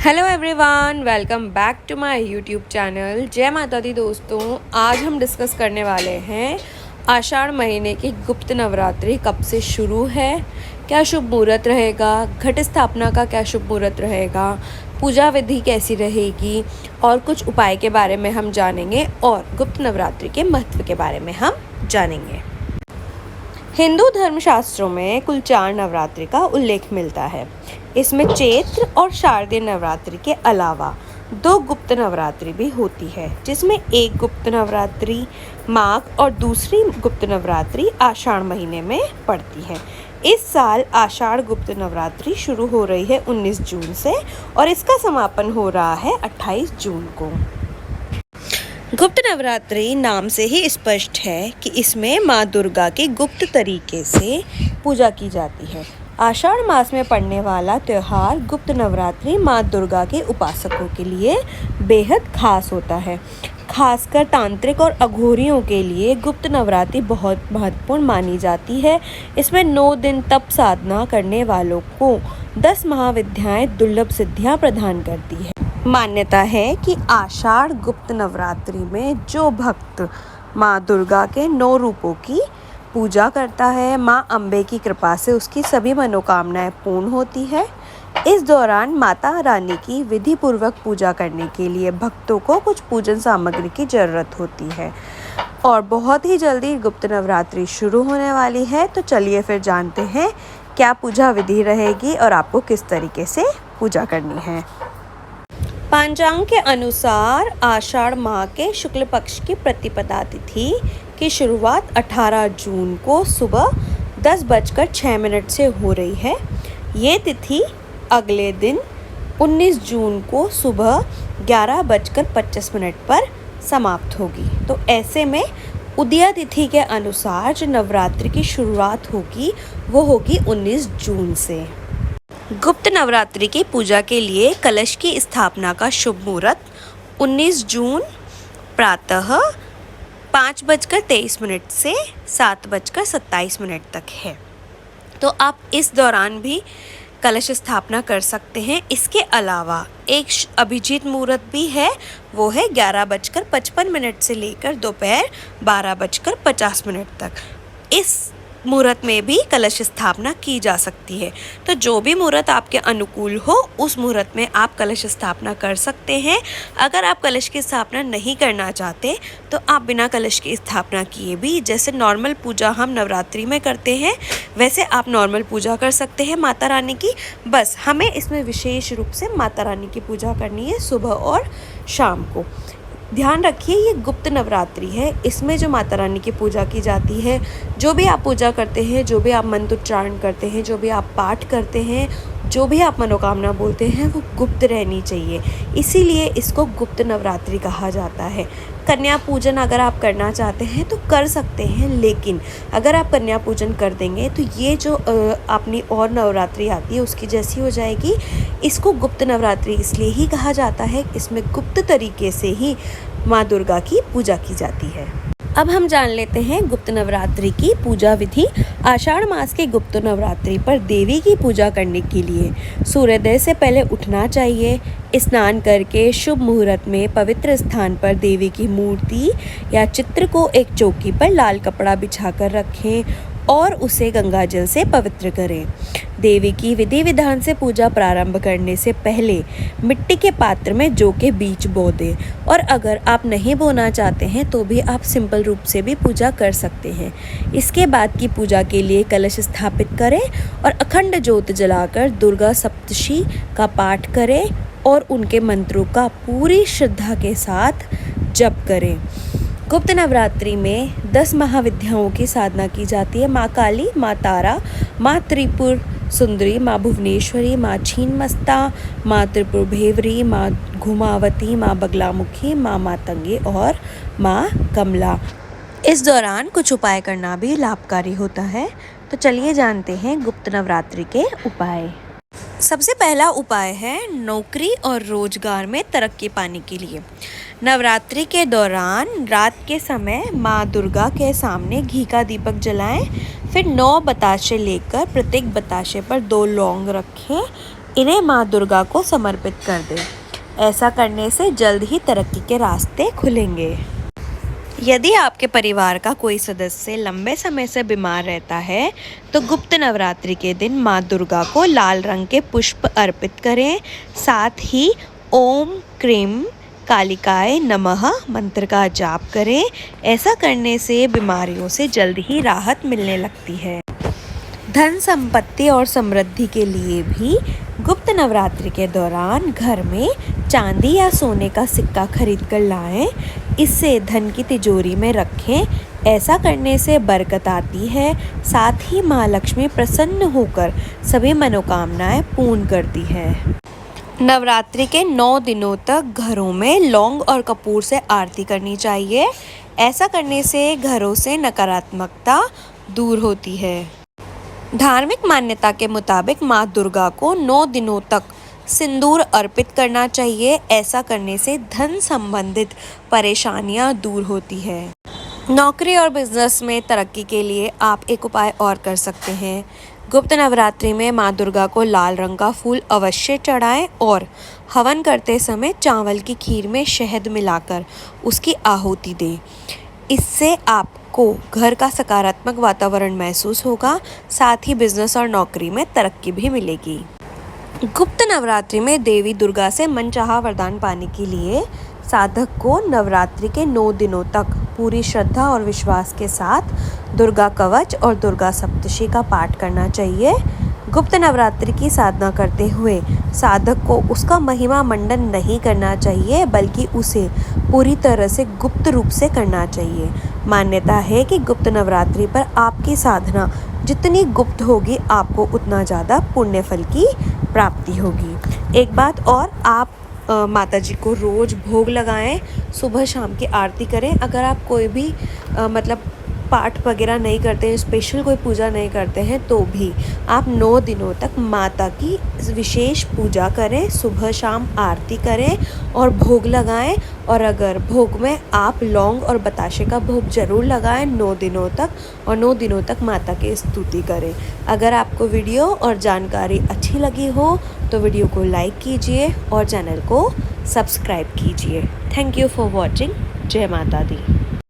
Hello everyone, welcome back to my YouTube channel. जय माता दी दोस्तों। आज हम डिस्कस करने वाले हैं आषाढ़ महीने की गुप्त नवरात्रि कब से शुरू है, क्या शुभ मुहूर्त रहेगा, घट स्थापना का क्या शुभ मुहूर्त रहेगा, पूजा विधि कैसी रहेगी और कुछ उपाय के बारे में हम जानेंगे और गुप्त नवरात्रि के महत्व के बारे में हम जानेंगे। हिंदू धर्मशास्त्रों में कुल 4 नवरात्रि का उल्लेख मिलता है। इसमें चैत्र और शारदीय नवरात्रि के अलावा 2 गुप्त नवरात्रि भी होती है, जिसमें एक गुप्त नवरात्रि माघ और दूसरी गुप्त नवरात्रि आषाढ़ महीने में पड़ती है। इस साल आषाढ़ गुप्त नवरात्रि शुरू हो रही है 19 जून से और इसका समापन हो रहा है 28 जून को। गुप्त नवरात्रि नाम से ही स्पष्ट है कि इसमें माँ दुर्गा की गुप्त तरीके से पूजा की जाती है। आषाढ़ मास में पड़ने वाला त्यौहार गुप्त नवरात्रि माँ दुर्गा के उपासकों के लिए बेहद खास होता है। खासकर तांत्रिक और अघोरियों के लिए गुप्त नवरात्रि बहुत महत्वपूर्ण मानी जाती है। इसमें 9 दिन तप साधना करने वालों को 10 महाविद्याएं दुर्लभ सिद्धियां प्रदान करती है। मान्यता है कि आषाढ़ गुप्त नवरात्रि में जो भक्त माँ दुर्गा के 9 रूपों की पूजा करता है, माँ अम्बे की कृपा से उसकी सभी मनोकामनाएं पूर्ण होती है। इस दौरान माता रानी की विधि पूर्वक पूजा करने के लिए भक्तों को कुछ पूजन सामग्री की जरूरत होती है और बहुत ही जल्दी गुप्त नवरात्रि शुरू होने वाली है। तो चलिए फिर जानते हैं क्या पूजा विधि रहेगी और आपको किस तरीके से पूजा करनी है। पंचांग के अनुसार आषाढ़ माह के शुक्ल पक्ष की प्रतिपदा तिथि की शुरुआत 18 जून को सुबह 10:06 से हो रही है। ये तिथि अगले दिन 19 जून को सुबह 11:25 पर समाप्त होगी। तो ऐसे में उदया तिथि के अनुसार जो नवरात्रि की शुरुआत होगी वो होगी 19 जून से। गुप्त नवरात्रि की पूजा के लिए कलश की स्थापना का शुभ मुहूर्त 19 जून प्रातः 5:23 से 7:27 तक है। तो आप इस दौरान भी कलश स्थापना कर सकते हैं। इसके अलावा एक अभिजीत मुहूर्त भी है, वो है 11:55 से लेकर दोपहर 12:50 तक। इस मुहूर्त में भी कलश स्थापना की जा सकती है। तो जो भी मुहूर्त आपके अनुकूल हो उस मुहूर्त में आप कलश स्थापना कर सकते हैं। अगर आप कलश की स्थापना नहीं करना चाहते तो आप बिना कलश की स्थापना किए भी जैसे नॉर्मल पूजा हम नवरात्रि में करते हैं वैसे आप नॉर्मल पूजा कर सकते हैं माता रानी की। बस हमें इसमें विशेष रूप से माता रानी की पूजा करनी है सुबह और शाम को। ध्यान रखिए ये गुप्त नवरात्रि है, इसमें जो माता रानी की पूजा की जाती है, जो भी आप पूजा करते हैं, जो भी आप मंत्र उच्चारण करते हैं, जो भी आप पाठ करते हैं, जो भी आप मनोकामना बोलते हैं वो गुप्त रहनी चाहिए। इसीलिए इसको गुप्त नवरात्रि कहा जाता है। कन्या पूजन अगर आप करना चाहते हैं तो कर सकते हैं, लेकिन अगर आप कन्या पूजन कर देंगे तो ये जो अपनी और नवरात्रि आती है उसकी जैसी हो जाएगी। इसको गुप्त नवरात्रि इसलिए ही कहा जाता है, इसमें गुप्त तरीके से ही माँ दुर्गा की पूजा की जाती है। अब हम जान लेते हैं गुप्त नवरात्रि की पूजा विधि। आषाढ़ मास के गुप्त नवरात्रि पर देवी की पूजा करने के लिए सूर्योदय से पहले उठना चाहिए। स्नान करके शुभ मुहूर्त में पवित्र स्थान पर देवी की मूर्ति या चित्र को एक चौकी पर लाल कपड़ा बिछाकर रखें और उसे गंगा जल से पवित्र करें। देवी की विधि विधान से पूजा प्रारंभ करने से पहले मिट्टी के पात्र में जौ के बीज बो दें और अगर आप नहीं बोना चाहते हैं तो भी आप सिंपल रूप से भी पूजा कर सकते हैं। इसके बाद की पूजा के लिए कलश स्थापित करें और अखंड ज्योत जलाकर दुर्गा सप्तशी का पाठ करें और उनके मंत्रों का पूरी श्रद्धा के साथ जप करें। गुप्त नवरात्रि में 10 महाविद्याओं की साधना की जाती है। माँ काली, माँ तारा, माँ त्रिपुर सुंदरी, माँ भुवनेश्वरी, माँ छीनमस्ता, माँ त्रिपुर भेवरी, माँ घुमावती, माँ बगलामुखी, माँ मातंगी और माँ कमला। इस दौरान कुछ उपाय करना भी लाभकारी होता है। तो चलिए जानते हैं गुप्त नवरात्रि के उपाय। सबसे पहला उपाय है नौकरी और रोजगार में तरक्की पाने के लिए। नवरात्रि के दौरान रात के समय माँ दुर्गा के सामने घी का दीपक जलाएं, फिर 9 बताशे लेकर प्रत्येक बताशे पर 2 लौंग रखें, इन्हें माँ दुर्गा को समर्पित कर दें। ऐसा करने से जल्द ही तरक्की के रास्ते खुलेंगे। यदि आपके परिवार का कोई सदस्य लंबे समय से बीमार रहता है तो गुप्त नवरात्रि के दिन माँ दुर्गा को लाल रंग के पुष्प अर्पित करें। साथ ही ओम क्रीम कालिकाय नमः मंत्र का जाप करें। ऐसा करने से बीमारियों से जल्द ही राहत मिलने लगती है। धन संपत्ति और समृद्धि के लिए भी गुप्त नवरात्रि के दौरान घर में चांदी या सोने का सिक्का खरीद कर लाएं। इससे धन की तिजोरी में रखें। ऐसा करने से बरकत आती है। साथ ही माँ लक्ष्मी प्रसन्न होकर सभी मनोकामनाएं पूर्ण करती है। नवरात्रि के 9 दिनों तक घरों में लौंग और कपूर से आरती करनी चाहिए। ऐसा करने से घरों से नकारात्मकता दूर होती है। धार्मिक मान्यता के मुताबिक माँ दुर्गा को 9 दिनों तक सिंदूर अर्पित करना चाहिए। ऐसा करने से धन संबंधित परेशानियाँ दूर होती है। नौकरी और बिजनेस में तरक्की के लिए आप एक उपाय और कर सकते हैं। गुप्त नवरात्रि में माँ दुर्गा को लाल रंग का फूल अवश्य चढ़ाएं और हवन करते समय चावल की खीर में शहद मिलाकर उसकी आहुति दें। इससे आपको घर का सकारात्मक वातावरण महसूस होगा। साथ ही बिजनेस और नौकरी में तरक्की भी मिलेगी। गुप्त नवरात्रि में देवी दुर्गा से मनचाहा वरदान पाने के लिए साधक को नवरात्रि के 9 दिनों तक पूरी श्रद्धा और विश्वास के साथ दुर्गा कवच और दुर्गा सप्तशती का पाठ करना चाहिए। गुप्त नवरात्रि की साधना करते हुए साधक को उसका महिमा मंडन नहीं करना चाहिए, बल्कि उसे पूरी तरह से गुप्त रूप से करना चाहिए। मान्यता है कि गुप्त नवरात्रि पर आपकी साधना जितनी गुप्त होगी, आपको उतना ज़्यादा पुण्य फल की प्राप्ति होगी। एक बात और, आप माता जी को रोज़ भोग लगाएं, सुबह शाम की आरती करें। अगर आप कोई भी मतलब पाठ वगैरह नहीं करते हैं, स्पेशल कोई पूजा नहीं करते हैं, तो भी आप 9 दिनों तक माता की विशेष पूजा करें, सुबह शाम आरती करें और भोग लगाएं। और अगर भोग में आप लौंग और बताशे का भोग ज़रूर लगाएं 9 दिनों तक, और 9 दिनों तक माता की स्तुति करें। अगर आपको वीडियो और जानकारी अच्छी लगी हो तो वीडियो को लाइक कीजिए और चैनल को सब्सक्राइब कीजिए। Thank you for watching. जय माता दी।